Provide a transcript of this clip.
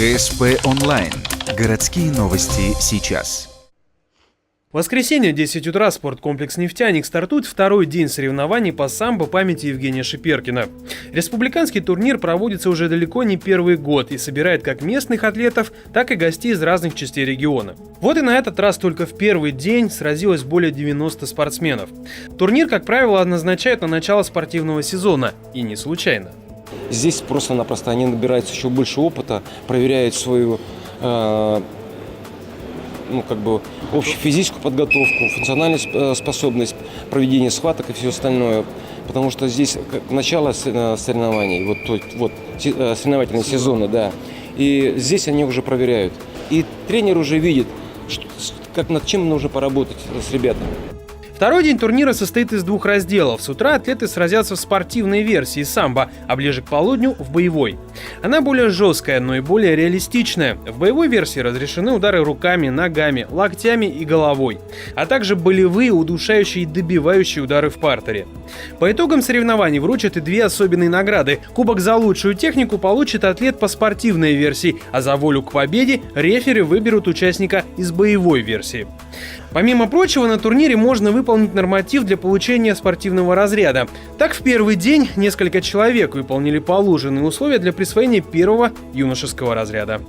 ГСП онлайн. Городские новости сейчас. В воскресенье в 10 утра спорткомплекс «Нефтяник» стартует второй день соревнований по самбо памяти Евгения Шиперкина. Республиканский турнир проводится уже далеко не первый год и собирает как местных атлетов, так и гостей из разных частей региона. Вот и на этот раз только в первый день сразилось более 90 спортсменов. Турнир, как правило, назначают на начало спортивного сезона, и не случайно. Здесь просто-напросто они набираются еще больше опыта, проверяют свою общую физическую подготовку, функциональную способность проведения схваток и все остальное. Потому что здесь начало соревнований, соревновательного сезона, да. И здесь они уже проверяют. И тренер уже видит, над чем нужно поработать с ребятами. Второй день турнира состоит из двух разделов. С утра атлеты сразятся в спортивной версии самбо, а ближе к полудню – в боевой. Она более жесткая, но и более реалистичная. В боевой версии разрешены удары руками, ногами, локтями и головой, а также болевые, удушающие и добивающие удары в партере. По итогам соревнований вручат и две особенные награды. Кубок за лучшую технику получит атлет по спортивной версии, а за волю к победе рефери выберут участника из боевой версии. Помимо прочего, на турнире можно выполнить норматив для получения спортивного разряда. Так, в первый день несколько человек выполнили положенные условия для присвоения первого юношеского разряда.